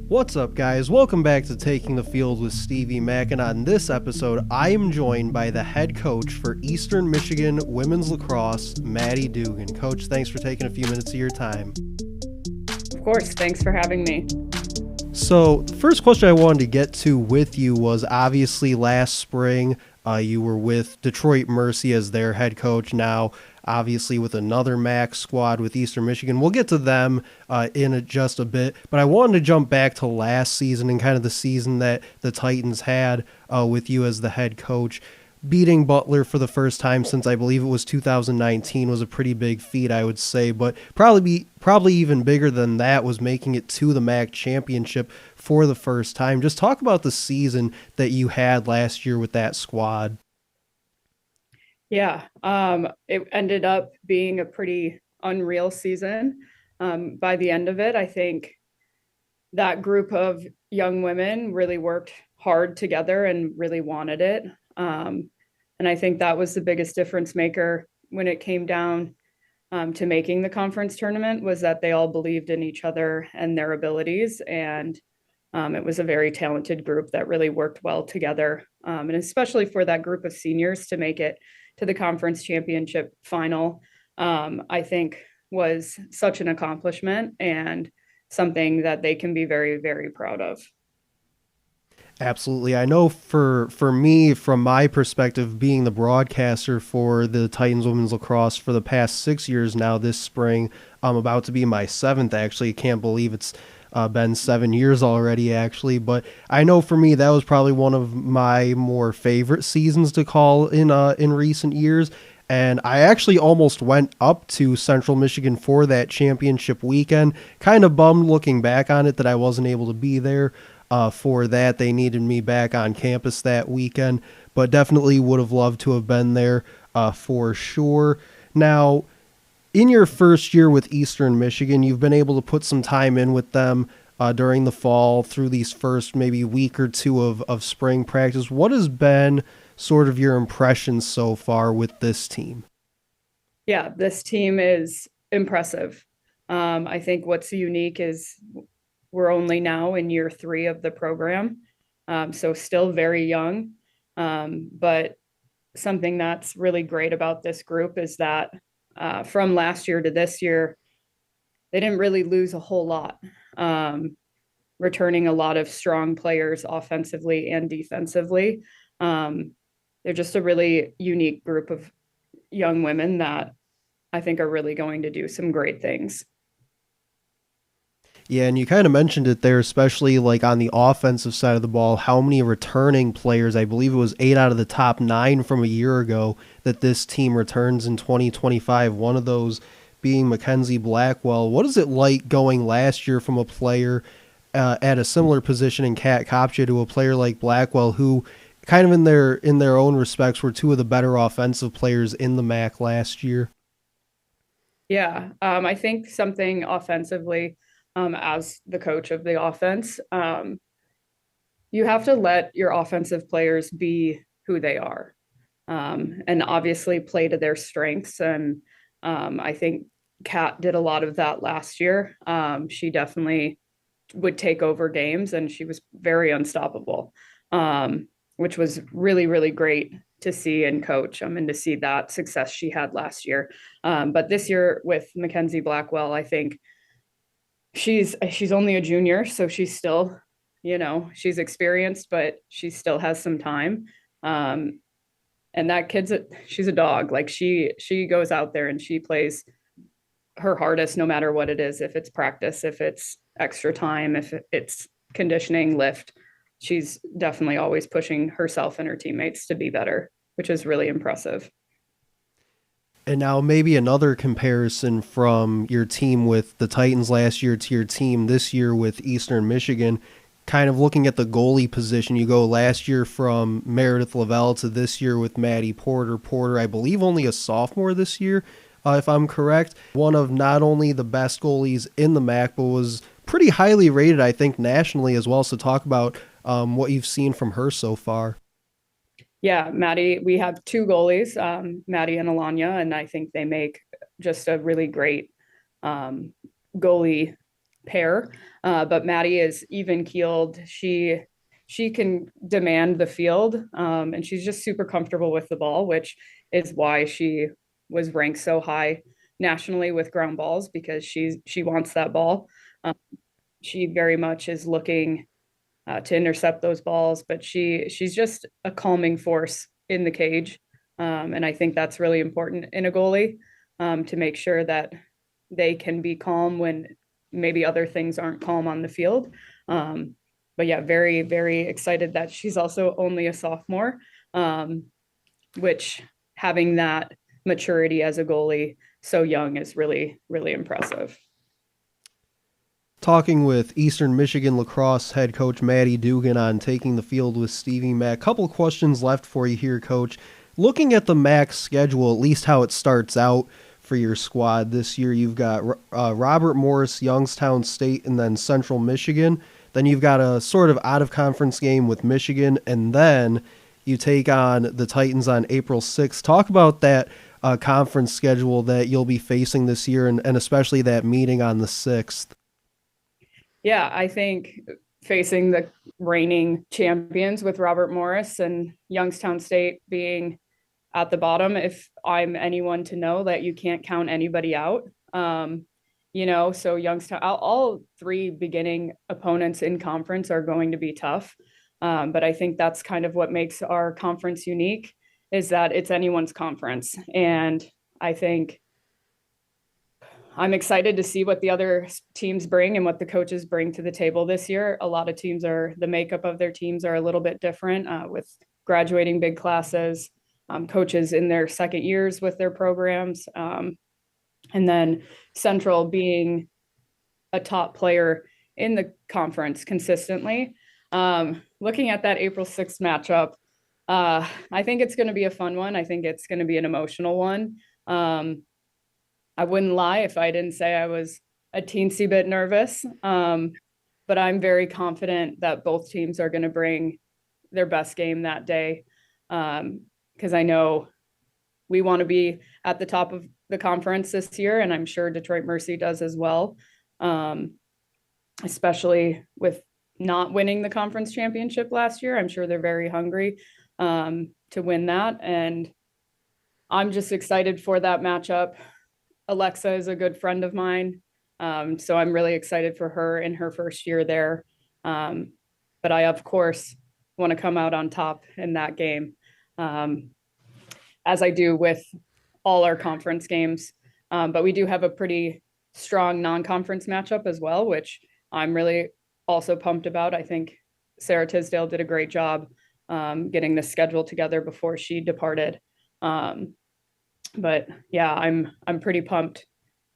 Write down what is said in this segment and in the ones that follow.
What's up, guys? Welcome back to Taking the Field with Stevie Mack, and on this episode, I am joined by the head coach for Eastern Michigan women's lacrosse, Maddie Dugan. Coach, thanks for taking a few minutes of your time. Of course, thanks for having me. So, the first question I wanted to get to with you was obviously last spring, you were with Detroit Mercy as their head coach. Now, obviously, with another MAC squad with Eastern Michigan. We'll get to them in just a bit, but I wanted to jump back to last season and kind of the season that the Titans had with you as the head coach. Beating Butler for the first time since I believe it was 2019 was a pretty big feat, I would say, but probably even bigger than that was making it to the MAC championship for the first time. Just talk about the season that you had last year with that squad. Yeah, it ended up being a pretty unreal season. By the end of it, I think that group of young women really worked hard together and really wanted it. And I think that was the biggest difference maker when it came down to making the conference tournament, was that they all believed in each other and their abilities. And it was a very talented group that really worked well together. And especially for that group of seniors to make it to the conference championship final, I think was such an accomplishment and something that they can be very, very proud of. Absolutely. I know for me, from my perspective, being the broadcaster for the Titans women's lacrosse for the past 6 years now, this spring, I'm about to be my seventh, actually. Can't believe it's been 7 years already, actually. But I know for me, that was probably one of my more favorite seasons to call in recent years. And I actually almost went up to Central Michigan for that championship weekend. Kind of bummed looking back on it that I wasn't able to be there for that. They needed me back on campus that weekend, but definitely would have loved to have been there for sure. Now, in your first year with Eastern Michigan, you've been able to put some time in with them during the fall through these first maybe week or two of spring practice. What has been sort of your impressions so far with this team? Yeah, this team is impressive. I think what's unique is we're only now in year 3 of the program, so still very young. But something that's really great about this group is that from last year to this year, they didn't really lose a whole lot, returning a lot of strong players offensively and defensively. They're just a really unique group of young women that I think are really going to do some great things. Yeah, and you kind of mentioned it there, especially like on the offensive side of the ball, how many returning players, I believe it was 8 out of the top 9 from a year ago, that this team returns in 2025, one of those being Mackenzie Blackwell. What is it like going last year from a player at a similar position in Kat Kopcha to a player like Blackwell, who kind of in their own respects were two of the better offensive players in the MAC last year? Yeah, I think something offensively, as the coach of the offense, you have to let your offensive players be who they are, and obviously play to their strengths. And I think Kat did a lot of that last year. She definitely would take over games, and she was very unstoppable, which was really, really great to see and coach. And to see that success she had last year. But this year with Mackenzie Blackwell, I think she's only a junior, so she's still, she's experienced, but she still has some time. Um, and that she's a dog. Like she goes out there and she plays her hardest no matter what it is. If it's practice, if it's extra time, if it's conditioning, lift, she's definitely always pushing herself and her teammates to be better, which is really impressive. And now maybe another comparison from your team with the Titans last year to your team this year with Eastern Michigan, kind of looking at the goalie position. You go last year from Meredith Lavelle to this year with Maddie Porter. Porter, I believe, only a sophomore this year, if I'm correct. One of not only the best goalies in the MAC, but was pretty highly rated, I think, nationally as well. So talk about what you've seen from her so far. Yeah, Maddie, we have 2 goalies, Maddie and Alanya, and I think they make just a really great goalie pair. But Maddie is even keeled. She can demand the field, and she's just super comfortable with the ball, which is why she was ranked so high nationally with ground balls, because she wants that ball. Um, she very much is looking to intercept those balls, but she's just a calming force in the cage, and I think that's really important in a goalie, to make sure that they can be calm when maybe other things aren't calm on the field. Um, but yeah, very very excited that she's also only a sophomore, um, which having that maturity as a goalie so young is really really impressive. Talking with Eastern Michigan lacrosse head coach Maddie Dugan on taking the field with Stevie Mac. Couple questions left for you here, coach. Looking at the MAC schedule, at least how it starts out for your squad this year, you've got Robert Morris, Youngstown State, and then Central Michigan. Then you've got a sort of out of conference game with Michigan, and then you take on the Titans on April 6th. Talk about that conference schedule that you'll be facing this year, and especially that meeting on the 6th. Yeah, I think facing the reigning champions with Robert Morris and Youngstown State being at the bottom, if I'm anyone to know that you can't count anybody out. So Youngstown, all three beginning opponents in conference are going to be tough. But I think that's kind of what makes our conference unique, is that it's anyone's conference. And I think I'm excited to see what the other teams bring and what the coaches bring to the table this year. A lot of teams the makeup of their teams are a little bit different, with graduating big classes, coaches in their second years with their programs. And then Central being a top player in the conference consistently. Looking at that April 6th matchup, I think it's going to be a fun one. I think it's going to be an emotional one. I wouldn't lie if I didn't say I was a teensy bit nervous. But I'm very confident that both teams are going to bring their best game that day. Because I know we want to be at the top of the conference this year, and I'm sure Detroit Mercy does as well. Especially with not winning the conference championship last year. I'm sure they're very hungry to win that. And I'm just excited for that matchup. Alexa is a good friend of mine. So I'm really excited for her in her first year there. But I, of course, want to come out on top in that game, as I do with all our conference games. But we do have a pretty strong non-conference matchup as well, which I'm really also pumped about. I think Sarah Tisdale did a great job getting the schedule together before she departed. But yeah, I'm pretty pumped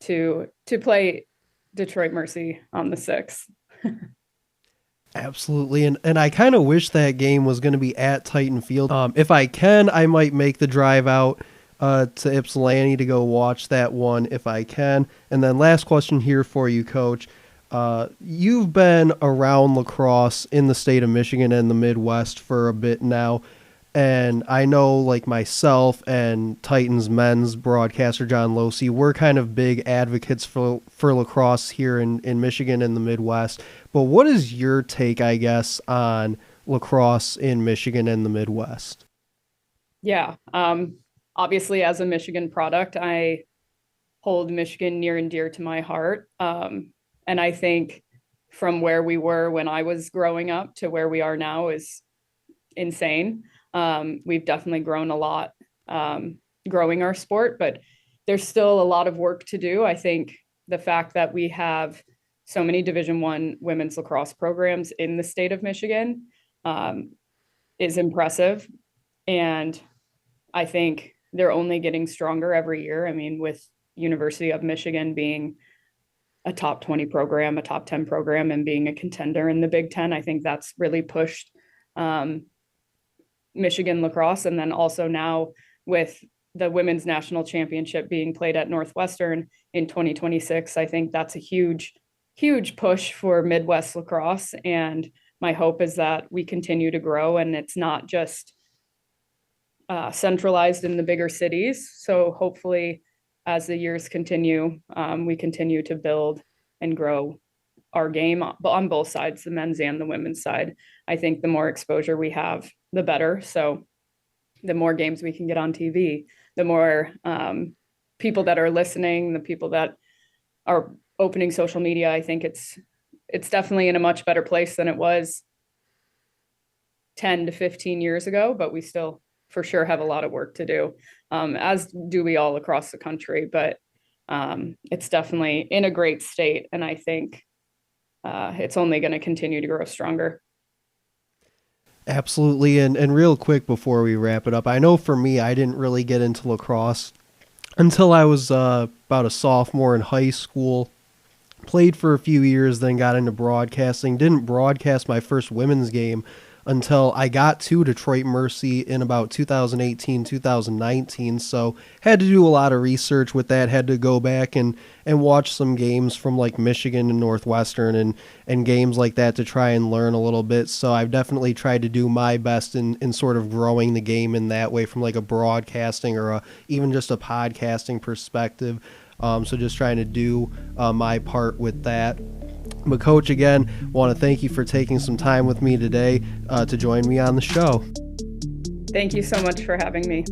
to play Detroit Mercy on the 6th. Absolutely, and I kind of wish that game was going to be at Titan Field. If I can, I might make the drive out to Ypsilanti to go watch that one if I can. And then last question here for you, Coach. You've been around lacrosse in the state of Michigan and the Midwest for a bit now. And I know, like myself and Titans men's broadcaster John Losey, we're kind of big advocates for lacrosse here in Michigan and the Midwest. But what is your take, I guess, on lacrosse in Michigan and the Midwest? Yeah. Obviously, as a Michigan product, I hold Michigan near and dear to my heart. And I think from where we were when I was growing up to where we are now is insane. We've definitely grown a lot, growing our sport, but there's still a lot of work to do. I think the fact that we have so many Division I women's lacrosse programs in the state of Michigan is impressive. And I think they're only getting stronger every year. I mean, with University of Michigan being a top 20 program, a top 10 program, and being a contender in the Big Ten, I think that's really pushed Michigan lacrosse. And then also now with the women's national championship being played at Northwestern in 2026, I think that's a huge, huge push for Midwest lacrosse. And my hope is that we continue to grow and it's not just centralized in the bigger cities. So hopefully, as the years continue, we continue to build and grow our game on both sides, the men's and the women's side. I think the more exposure we have, the better. So the more games we can get on TV, the more people that are listening, the people that are opening social media. I think it's definitely in a much better place than it was 10 to 15 years ago, but we still for sure have a lot of work to do, as do we all across the country. But it's definitely in a great state, and I think it's only going to continue to grow stronger. Absolutely. And real quick before we wrap it up, I know for me, I didn't really get into lacrosse until I was about a sophomore in high school. Played for a few years, then got into broadcasting. Didn't broadcast my first women's game until I got to Detroit Mercy in about 2018, 2019. So had to do a lot of research with that. Had to go back and watch some games from like Michigan and Northwestern and games like that to try and learn a little bit. So I've definitely tried to do my best in sort of growing the game in that way from like a broadcasting or even just a podcasting perspective. So just trying to do my part with that. But Coach, again, want to thank you for taking some time with me today to join me on the show. Thank you so much for having me.